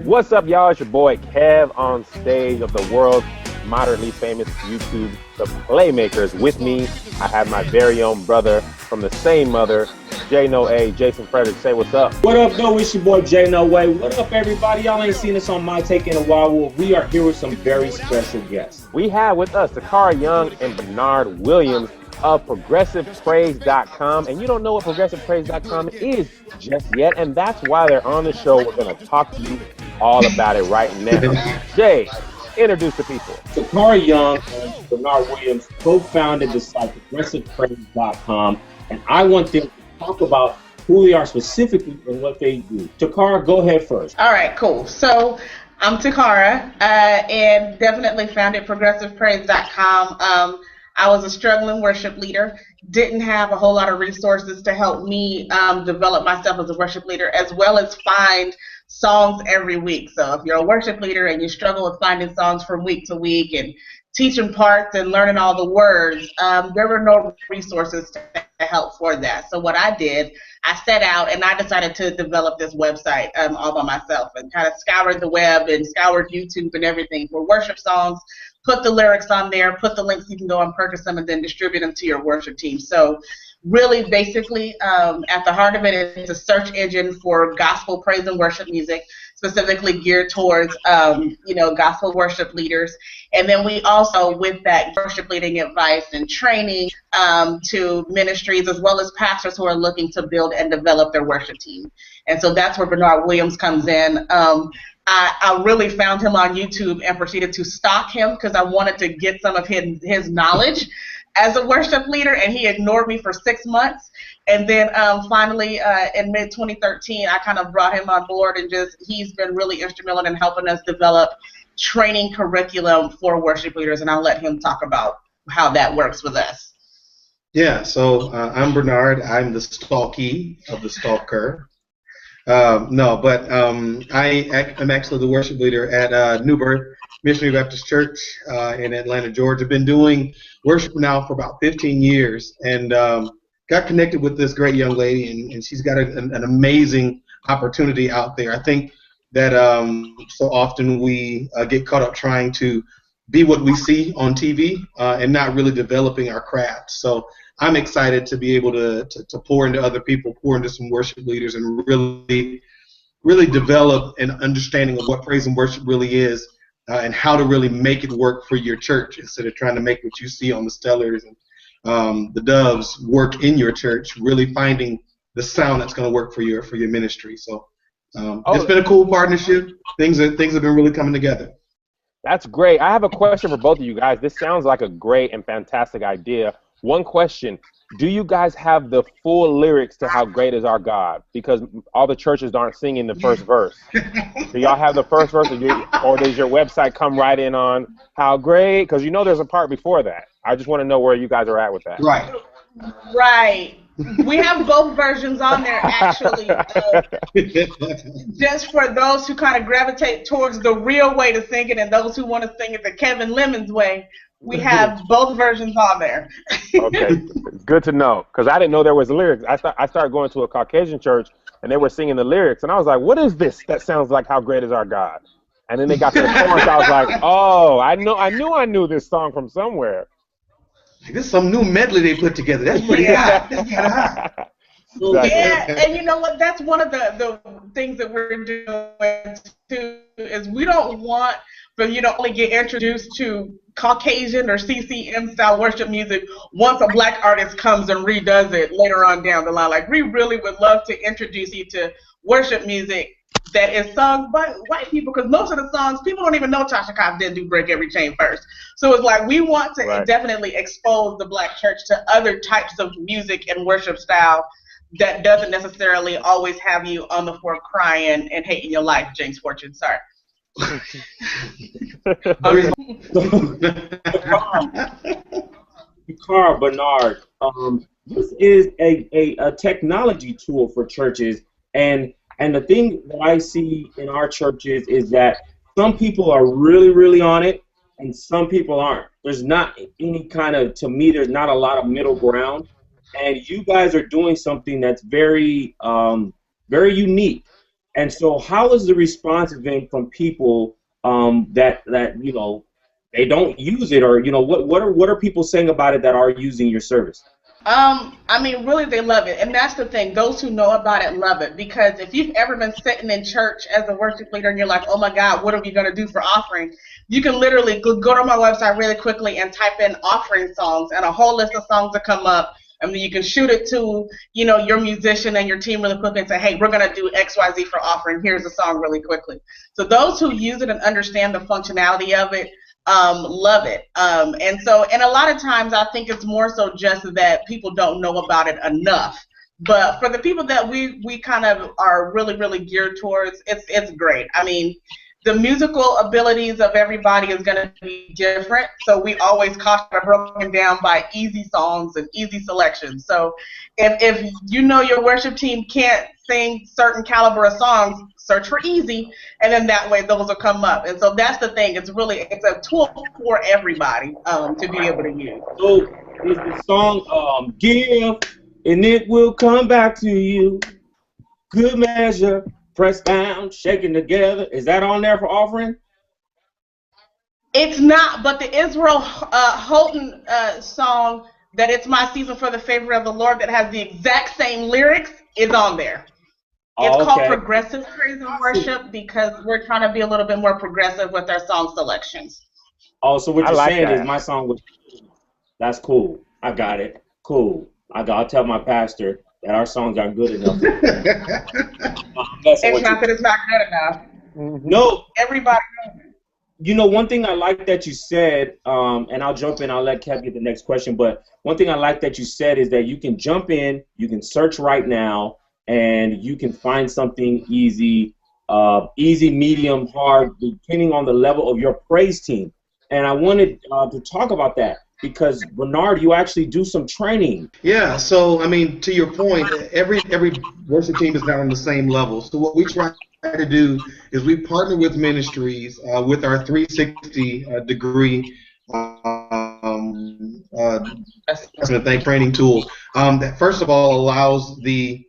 What's up, y'all? It's your boy Kev on stage of the world's moderately famous YouTube, the Playmakers. With me, I have my very own brother from the same mother, J No A, Jason Frederick. Say what's up. What up, though? It's your boy J No A. What up, everybody? Y'all ain't seen us on My Take in a while. Well, we are here with some very special guests. We have with us Takara Young and Bernard Williams of ProgressivePraise.com. And you don't know what ProgressivePraise.com is just yet, and that's why they're on the show. We're going to talk to you all about it right now. Jay, introduce the people. Takara Young and Bernard Williams co-founded the site ProgressivePraise.com, and I want them to talk about who they are specifically and what they do. Takara, go ahead first. All right, cool. So I'm Takara, and definitely founded ProgressivePraise.com. I was a struggling worship leader, didn't have a whole lot of resources to help me develop myself as a worship leader, as well as find songs every week. So if you're a worship leader and you struggle with finding songs from week to week and teaching parts and learning all the words, there were no resources to help for that. So what I did, I set out and I decided to develop this website all by myself and kind of scoured the web and scoured YouTube and everything for worship songs, put the lyrics on there, put the links, you can go and purchase them and then distribute them to your worship team. So really, basically, at the heart of it, it's a search engine for gospel praise and worship music, specifically geared towards, gospel worship leaders. And then we also, with that worship leading advice and training to ministries as well as pastors who are looking to build and develop their worship team. And so that's where Bernard Williams comes in. I really found him on YouTube and proceeded to stalk him because I wanted to get some of his knowledge as a worship leader, and he ignored me for 6 months. And then finally, in mid-2013, I kind of brought him on board, and he's been really instrumental in helping us develop training curriculum for worship leaders, and I'll let him talk about how that works with us. Yeah, so I'm Bernard. I'm the stalky of the stalker. I am actually the worship leader at New Birth Missionary Baptist Church in Atlanta, Georgia. Been doing worship now for about 15 years, and got connected with this great young lady, and she's got an amazing opportunity out there. I think that so often we get caught up trying to be what we see on TV and not really developing our craft. So I'm excited to be able to pour into other people, pour into some worship leaders, and really develop an understanding of what praise and worship really is and how to really make it work for your church instead of trying to make what you see on the Stellars and the Doves work in your church, really finding the sound that's going to work for your ministry. So it's been a cool partnership. Things have been really coming together. That's great. I have a question for both of you guys. This sounds like a great and fantastic idea. One question, do you guys have the full lyrics to How Great Is Our God? Because all the churches aren't singing the first verse. Do y'all have the first verse, or does your website come right in on How Great? Because you know there's a part before that. I just want to know where you guys are at with that. Right. Right. We have both versions on there, actually. Just for those who kind of gravitate towards the real way to sing it and those who want to sing it the Kevin Lemon's way, we have both versions on there. Okay, it's good to know, because I didn't know there was lyrics. I started going to a Caucasian church, and they were singing the lyrics, and I was like, what is this that sounds like How Great Is Our God? And then they got to the chorus, I was like, oh, I knew this song from somewhere. This is some new medley they put together. That's pretty hot. That's kind of hot. Exactly. Yeah, and you know what? That's one of the things that we're doing too, is we don't want for you to only get introduced to Caucasian or CCM style worship music once a black artist comes and redoes it later on down the line. Like, we really would love to introduce you to worship music that is sung by white people, because most of the songs, people don't even know Tasha Cobbs didn't do Break Every Chain first. So it's like we want to definitely expose the black church to other types of music and worship style that doesn't necessarily always have you on the floor crying and hating your life, James Fortune. Sorry. Carl Bernard, this is a technology tool for churches, and the thing that I see in our churches is that some people are really, really on it, and some people aren't. There's not any kind of, to me, there's not a lot of middle ground. and you guys are doing something that's very, very unique. And so, how is the response been from people that they don't use it, or what are people saying about it that are using your service? I mean, really, they love it, and that's the thing. Those who know about it love it, because if you've ever been sitting in church as a worship leader and you're like, "Oh my God, what are we gonna do for offering?" You can literally go to my website really quickly and type in offering songs, and a whole list of songs will come up. And then you can shoot it to your musician and your team really quickly and say, "Hey, we're gonna do XYZ for offering. Here's a song really quickly." So those who use it and understand the functionality of it love it. And a lot of times I think it's more so just that people don't know about it enough. But for the people that we kind of are really geared towards, it's great. I mean, the musical abilities of everybody is going to be different, so we always caution are broken down by easy songs and easy selections. So if your worship team can't sing certain caliber of songs, search for easy, and then that way those will come up. And so that's the thing. It's a tool for everybody to be able to use. So is the song "Give and It Will Come Back to You"? Good measure, pressed down, shaken together. Is that on there for offering? It's not, but the Israel Houghton song that "It's My Season for the Favor of the Lord" that has the exact same lyrics is on there. It's called Progressive Praise and Worship because we're trying to be a little bit more progressive with our song selections. Oh, so what you're saying is my song was... That's cool. I got it. Cool. I'll tell my pastor that our songs aren't good enough. It's not that it's not good enough. No. Everybody knows. One thing I like that you said, and I'll jump in, I'll let Kev get the next question, but one thing I like that you said is that you can jump in, you can search right now, and you can find something easy, medium, hard, depending on the level of your praise team. And I wanted to talk about that because, Bernard, you actually do some training. Yeah, so, I mean, to your point, every worship team is not on the same level. So what we try to do is we partner with ministries with our 360-degree training tool that, first of all, allows the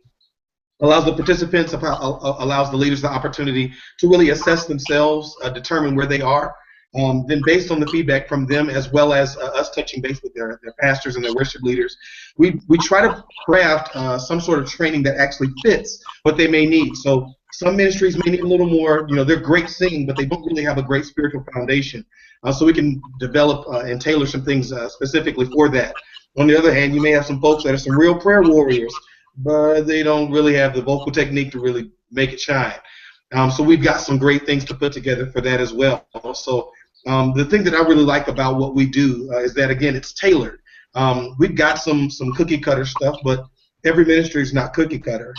participants, allows the leaders the opportunity to really assess themselves, determine where they are. Then based on the feedback from them as well as us touching base with their pastors and their worship leaders, we try to craft some sort of training that actually fits what they may need. So some ministries may need a little more, they're great singing, but they don't really have a great spiritual foundation. So we can develop and tailor some things specifically for that. On the other hand, you may have some folks that are some real prayer warriors, but they don't really have the vocal technique to really make it shine. So we've got some great things to put together for that as well. So the thing that I really like about what we do is that, again, it's tailored. We've got some cookie cutter stuff, but every ministry is not cookie cutter.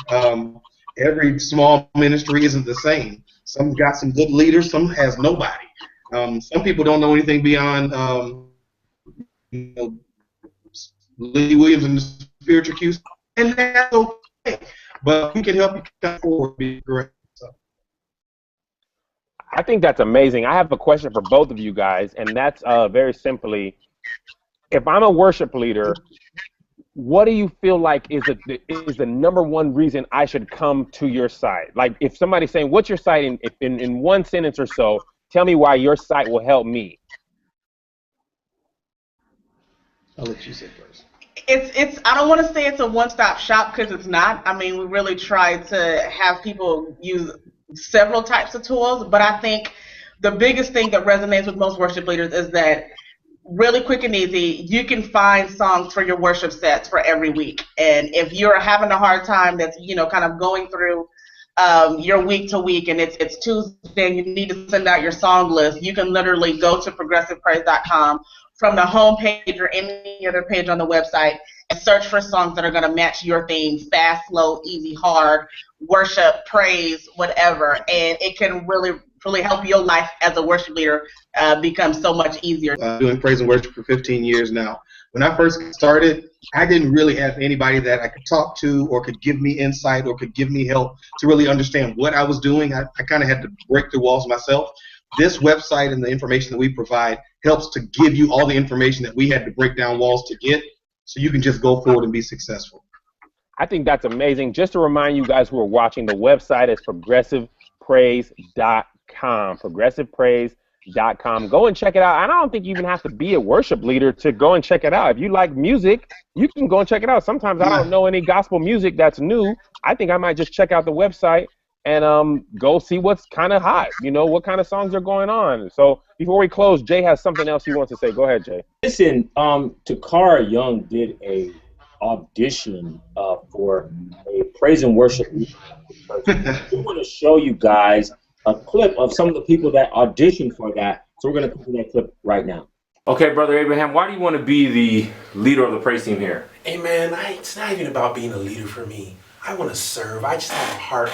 Every small ministry isn't the same. Some got some good leaders, some has nobody. Some people don't know anything beyond Lee Williams and the spiritual cues, and that's okay. But we can help you come forward, be great. I think that's amazing. I have a question for both of you guys, and that's very simply, if I'm a worship leader, what do you feel like is the number one reason I should come to your site? Like, if somebody's saying, what's your site, in one sentence or so, tell me why your site will help me. I'll let you say first. I don't want to say it's a one-stop shop because it's not. I mean, we really try to have people use several types of tools, but I think the biggest thing that resonates with most worship leaders is that really quick and easy, you can find songs for your worship sets for every week. And if you're having a hard time that's, kind of going through your week to week and it's Tuesday and you need to send out your song list, you can literally go to progressivepraise.com from the home page or any other page on the website and search for songs that are going to match your theme: fast, slow, easy, hard, worship, praise, whatever. And it can really help your life as a worship leader become so much easier. Doing praise and worship for 15 years now. When I first started, I didn't really have anybody that I could talk to or could give me insight or could give me help to really understand what I was doing. I kind of had to break the walls myself. This website and the information that we provide helps to give you all the information that we had to break down walls to get. so you can just go forward and be successful. I think that's amazing. Just to remind you guys who are watching, the website is progressivepraise.com. Progressivepraise.com. Go and check it out. I don't think you even have to be a worship leader to go and check it out. If you like music, you can go and check it out. Sometimes I don't know any gospel music that's new. I think I might just check out the website and go see what's kind of hot, what kind of songs are going on. So before we close, Jay has something else he wants to say. Go ahead, Jay. Listen, Takara Young did a audition for a praise and worship leader. We want to show you guys a clip of some of the people that auditioned for that. So we're going to play that clip right now. Okay, Brother Abraham, why do you want to be the leader of the praise team here? Hey man, it's not even about being a leader for me. I want to serve. I just have a heart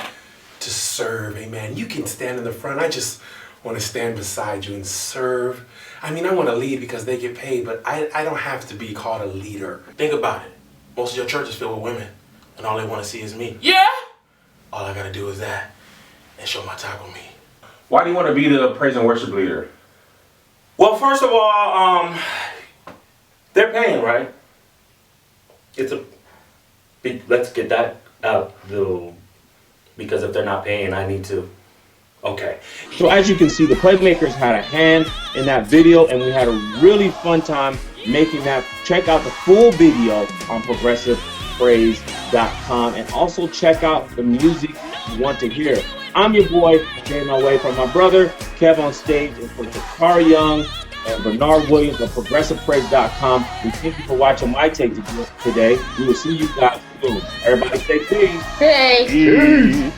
to serve. Amen. You can stand in the front. I just want to stand beside you and serve. I mean, I want to lead because they get paid, but I don't have to be called a leader. Think about it. Most of your church is filled with women, and all they want to see is me. Yeah? All I got to do is that and show my taco me. Why do you want to be the praise and worship leader? Well, first of all, they're paying, right? Let's get that out, though, because if they're not paying, I need to. Okay. So as you can see, the Playmakers had a hand in that video, and we had a really fun time making that. Check out the full video on progressivepraise.com, and also check out the music you want to hear. I'm your boy, getting away from my brother, Kev on stage, and for Takara Young and Bernard Williams of progressivepraise.com. We thank you for watching my take today. We will see you guys soon. Everybody stay safe. Hey. Peace.